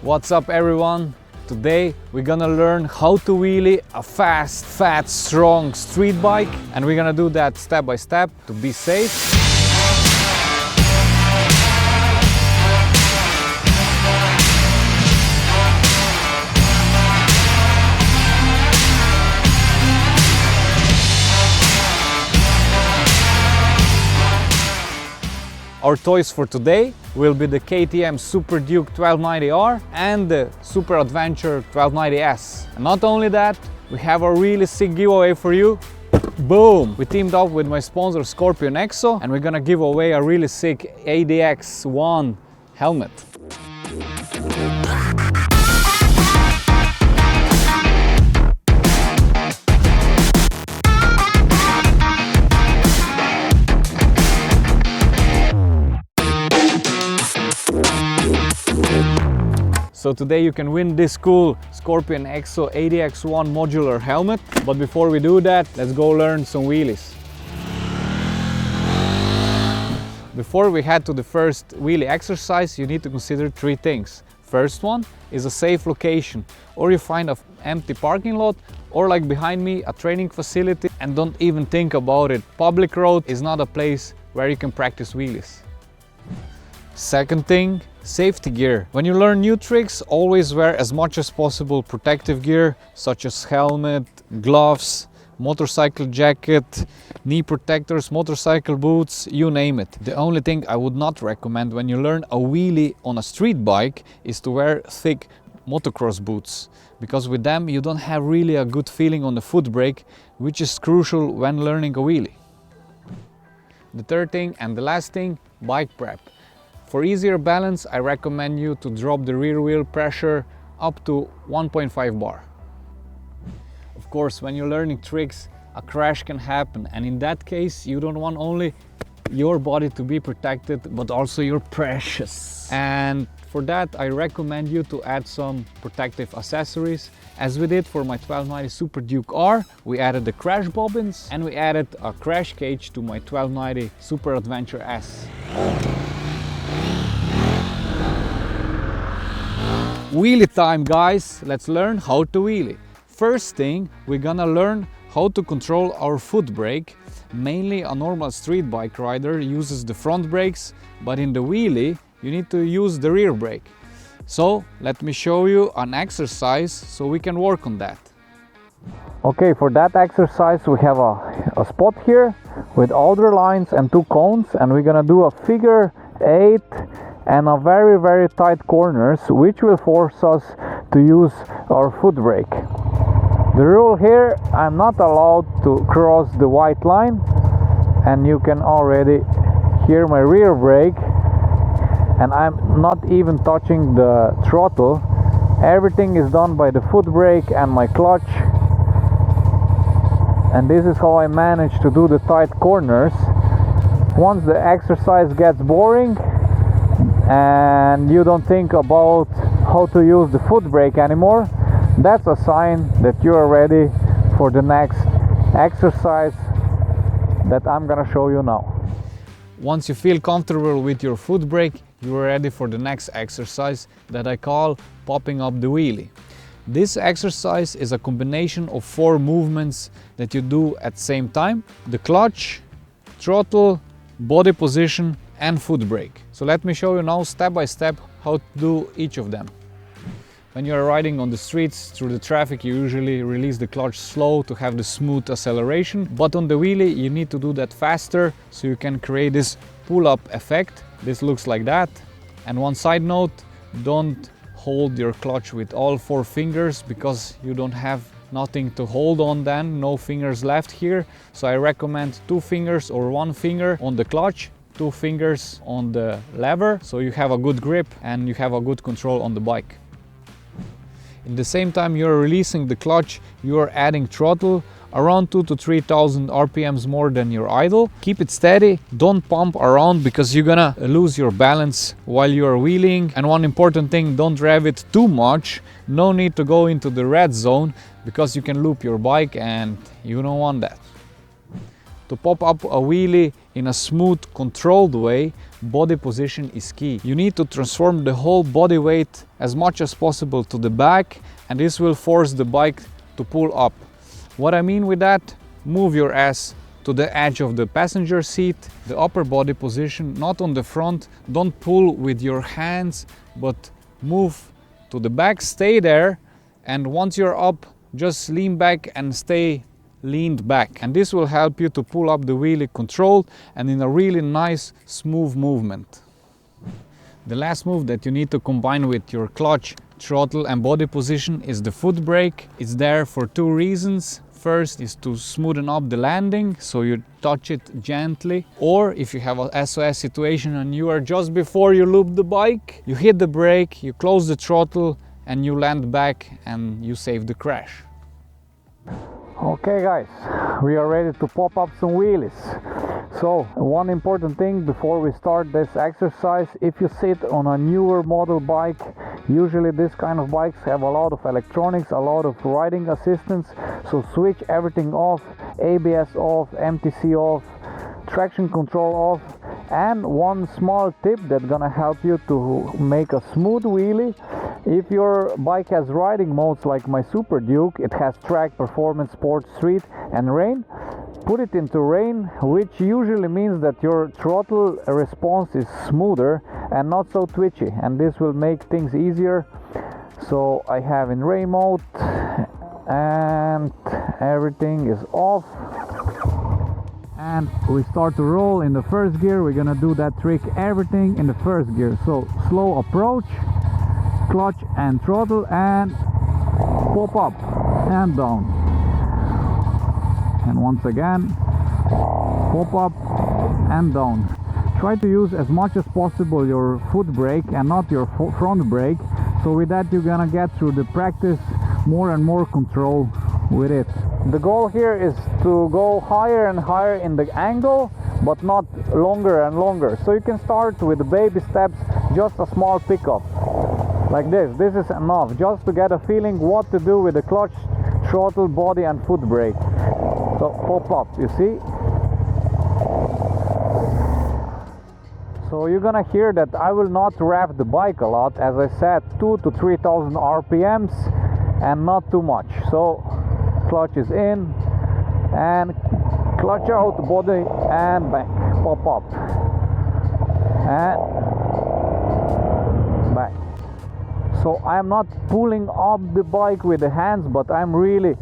What's up everyone? Today we're gonna learn how to wheelie a fast, fat, strong street bike, and we're gonna do that step by step to be safe. Our toys for today will be the KTM Super Duke 1290R and the Super Adventure 1290S. And not only that, we have a really sick giveaway for you. Boom! We teamed up with my sponsor Scorpion Exo, and we're gonna give away a really sick ADX1 helmet. So today you can win this cool Scorpion Exo ADX1 modular helmet. But before we do that, let's go learn some wheelies. Before we head to the first wheelie exercise, you need to consider three things. First one is a safe location, or you find an empty parking lot, or like behind me, a training facility, and don't even think about it. Public road is not a place where you can practice wheelies. Second thing, safety gear. When you learn new tricks, always wear as much as possible protective gear, such as helmet, gloves, motorcycle jacket, knee protectors, motorcycle boots, you name it. The only thing I would not recommend when you learn a wheelie on a street bike is to wear thick motocross boots, because with them you don't have really a good feeling on the foot brake, which is crucial when learning a wheelie. The third thing and the last thing, bike prep. For easier balance, I recommend you to drop the rear wheel pressure up to 1.5 bar. Of course, when you're learning tricks, a crash can happen, and in that case, you don't want only your body to be protected, but also your precious. And for that, I recommend you to add some protective accessories. As we did for my 1290 Super Duke R, we added the crash bobbins, and we added a crash cage to my 1290 Super Adventure S. Wheelie time, guys! Let's learn how to wheelie. First thing, we're gonna learn how to control our foot brake. Mainly a normal street bike rider uses the front brakes, but in the wheelie you need to use the rear brake. So let me show you an exercise so we can work on that. Okay, for that exercise we have a spot here with outer lines and two cones, and we're gonna do a figure 8 and a very tight corners, which will force us to use our foot brake. The rule here, I'm not allowed to cross the white line, and you can already hear my rear brake, and I'm not even touching the throttle. Everything is done by the foot brake and my clutch, and this is how I manage to do the tight corners. Once the exercise gets boring and you don't think about how to use the foot brake anymore, that's a sign that you are ready for the next exercise that I'm gonna show you now. Once you feel comfortable with your foot brake, you are ready for the next exercise that I call popping up the wheelie. This exercise is a combination of 4 movements that you do at the same time: the clutch, throttle, body position and foot brake. So let me show you now step by step how to do each of them. When you are riding on the streets through the traffic, you usually release the clutch slow to have the smooth acceleration, but on the wheelie you need to do that faster so you can create this pull-up effect. This looks like that. And one side note, don't hold your clutch with all 4 fingers, because you don't have nothing to hold on then, no fingers left here. So I recommend 2 fingers or 1 finger on the clutch, 2 fingers on the lever, so you have a good grip and you have a good control on the bike. In the same time you're releasing the clutch, you are adding throttle around 2,000 to 3,000 RPMs more than your idle. Keep it steady, don't pump around, because you're gonna lose your balance while you're wheeling. And one important thing, don't rev it too much. No need to go into the red zone, because you can loop your bike and you don't want that. To pop up a wheelie in a smooth, controlled way, body position is key. You need to transform the whole body weight as much as possible to the back, and this will force the bike to pull up. What I mean with that, move your ass to the edge of the passenger seat, the upper body position, not on the front. Don't pull with your hands, but move to the back, stay there, and once you're up, just lean back and stay leaned back. And this will help you to pull up the wheelie controlled and in a really nice, smooth movement. The last move that you need to combine with your clutch, throttle and body position is the foot brake. It's there for two reasons. First is to smoothen up the landing, so you touch it gently. Or if you have a SOS situation and you are just before you loop the bike, you hit the brake, you close the throttle and you land back and you save the crash. Okay guys, we are ready to pop up some wheelies. So one important thing before we start this exercise, if you sit on a newer model bike, usually this kind of bikes have a lot of electronics, a lot of riding assistance, so switch everything off, ABS off, MTC off, traction control off. And one small tip that's gonna help you to make a smooth wheelie: if your bike has riding modes like my Super Duke, it has track, performance, sport, street and rain. Put it into rain, which usually means that your throttle response is smoother and not so twitchy, and this will make things easier. So I have in rain mode and everything is off. And we start to roll in the first gear. We're gonna do that trick, everything in the first gear. So slow approach, clutch and throttle, and pop up and down. And once again, pop up and down. Try to use as much as possible your foot brake and not your front brake. So with that you're gonna get through the practice more and more control with it. The goal here is to go higher and higher in the angle, but not longer and longer. So you can start with the baby steps, just a small pickup like this. This is enough just to get a feeling what to do with the clutch, throttle, body and foot brake. So pop up, you see. So you're gonna hear that I will not rev the bike a lot. As I said, 2,000 to 3,000 RPMs and not too much. So clutch is in and clutch out, body and back, pop up and back. So I'm not pulling up the bike with the hands, but I'm really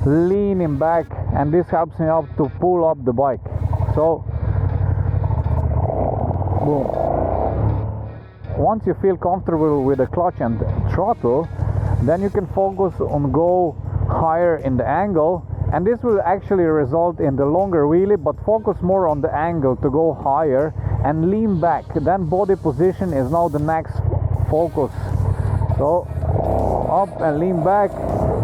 leaning back, and this helps me up to pull up the bike. So boom. Once you feel comfortable with the clutch and the throttle, then you can focus on go higher in the angle, and this will actually result in the longer wheelie, but focus more on the angle to go higher and lean back. Then body position is now the next focus. So up and lean back,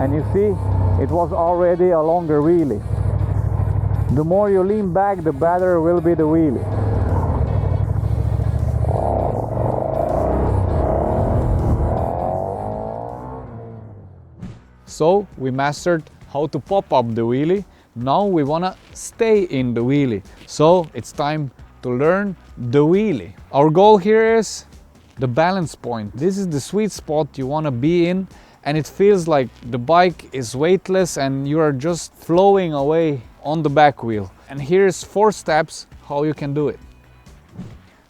and you see it was already a longer wheelie. The more you lean back, the better will be the wheelie. So we mastered how to pop up the wheelie. Now we wanna stay in the wheelie. So it's time to learn the wheelie. Our goal here is the balance point. This is the sweet spot you wanna be in, and it feels like the bike is weightless and you are just flowing away on the back wheel. And here's 4 steps how you can do it.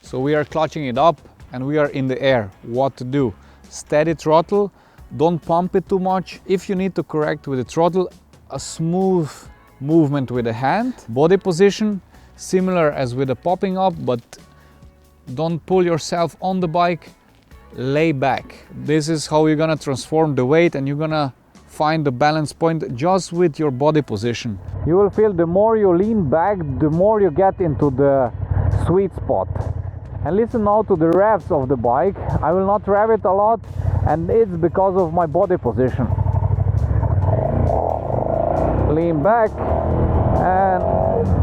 So we are clutching it up and we are in the air. What to do? Steady throttle. Don't pump it too much. If you need to correct with the throttle, a smooth movement with the hand. Body position, similar as with the popping up, but don't pull yourself on the bike. Lay back. This is how you're gonna transform the weight, and you're gonna find the balance point just with your body position. You will feel the more you lean back, the more you get into the sweet spot. And listen now to the revs of the bike. I will not rev it a lot, and it's because of my body position. Lean back, and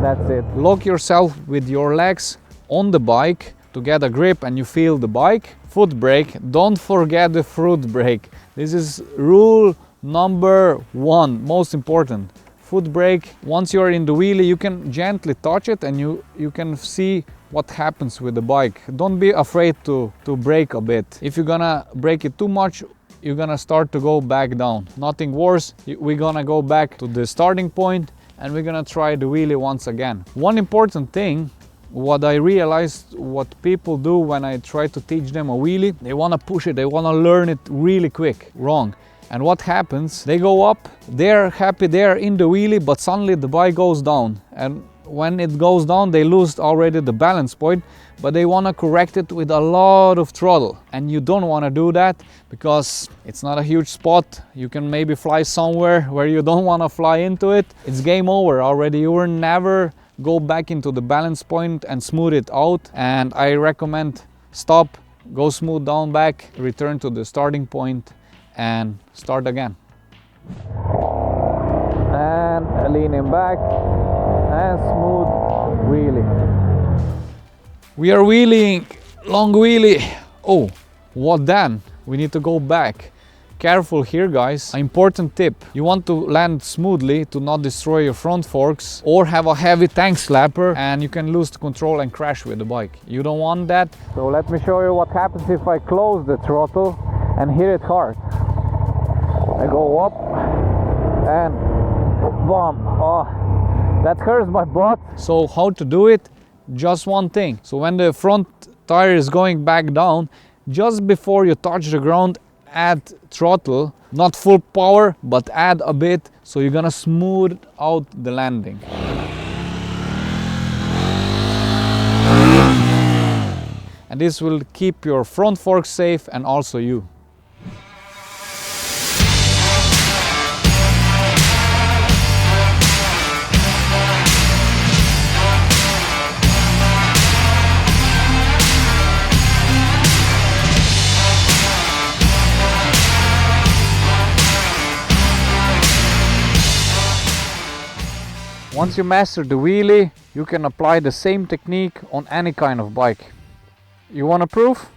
that's it. Lock yourself with your legs on the bike to get a grip and you feel the bike. Foot brake, don't forget the foot brake. This is rule number 1, most important. Foot brake, once you're in the wheelie, you can gently touch it and you can see what happens with the bike. Don't be afraid to brake a bit. If you're gonna brake it too much, you're gonna start to go back down. Nothing worse, we're gonna go back to the starting point and we're gonna try the wheelie once again. One important thing, what I realized, what people do when I try to teach them a wheelie, they wanna push it, they wanna learn it really quick. Wrong. And what happens? They go up, they're happy, they're in the wheelie, but suddenly the bike goes down. And when it goes down, they lose already the balance point, but they want to correct it with a lot of throttle. And you don't want to do that because it's not a huge spot. You can maybe fly somewhere where you don't want to fly into it. It's game over already. You will never go back into the balance point and smooth it out. And I recommend stop, go smooth down back, return to the starting point and start again. And leaning back and smooth wheelie. We are wheeling, long wheelie. Oh, what then? We need to go back. Careful here, guys. An important tip. You want to land smoothly to not destroy your front forks or have a heavy tank slapper and you can lose the control and crash with the bike. You don't want that. So let me show you what happens if I close the throttle and hit it hard. I go up and boom. Oh, that hurts my butt. So how to do it? Just one thing. So when the front tire is going back down, just before you touch the ground, add throttle, not full power, but add a bit, so you're gonna smooth out the landing. And this will keep your front fork safe and also you. Once you master the wheelie, you can apply the same technique on any kind of bike. You want a proof?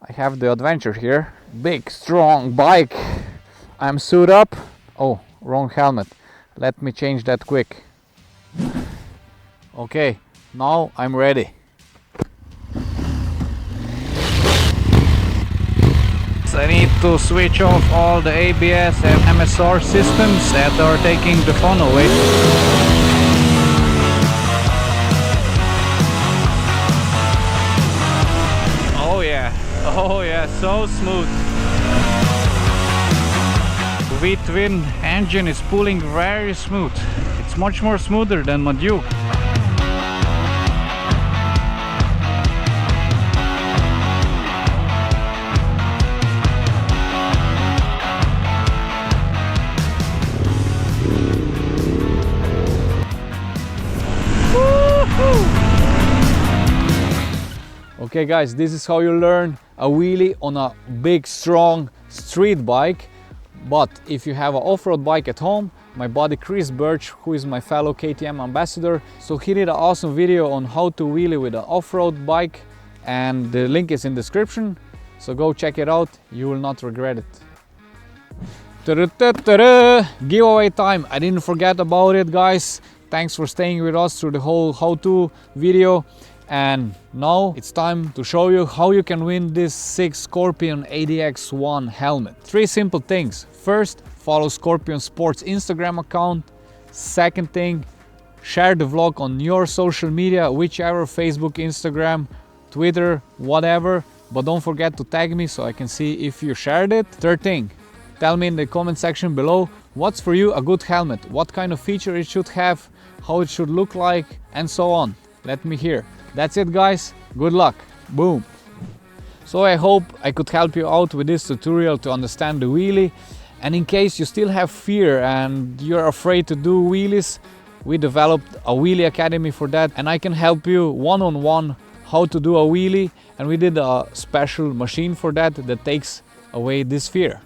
I have the Adventure here. Big, strong bike. I'm suited up. Oh, wrong helmet. Let me change that quick. Okay, now I'm ready. I need to switch off all the ABS and MSR systems that are taking the fun away. Oh yeah, so smooth. The V-twin engine is pulling very smooth. It's much more smoother than my Duke. Okay guys, this is how you learn a wheelie on a big, strong street bike. But if you have an off-road bike at home, my buddy Chris Birch, who is my fellow KTM ambassador, so he did an awesome video on how to wheelie with an off-road bike, and the link is in the description, so go check it out, you will not regret it. Giveaway time, I didn't forget about it guys. Thanks for staying with us through the whole how-to video. And now it's time to show you how you can win this sick Scorpion ADX1 helmet. 3 simple things. First, follow Scorpion Sports Instagram account. Second thing, share the vlog on your social media, whichever, Facebook, Instagram, Twitter, whatever. But don't forget to tag me so I can see if you shared it. Third thing, tell me in the comment section below what's for you a good helmet, what kind of feature it should have, how it should look like, and so on. Let me hear. That's it guys, good luck, boom. So I hope I could help you out with this tutorial to understand the wheelie, and in case you still have fear and you're afraid to do wheelies, we developed a wheelie academy for that, and I can help you one-on-one how to do a wheelie, and we did a special machine for that that takes away this fear.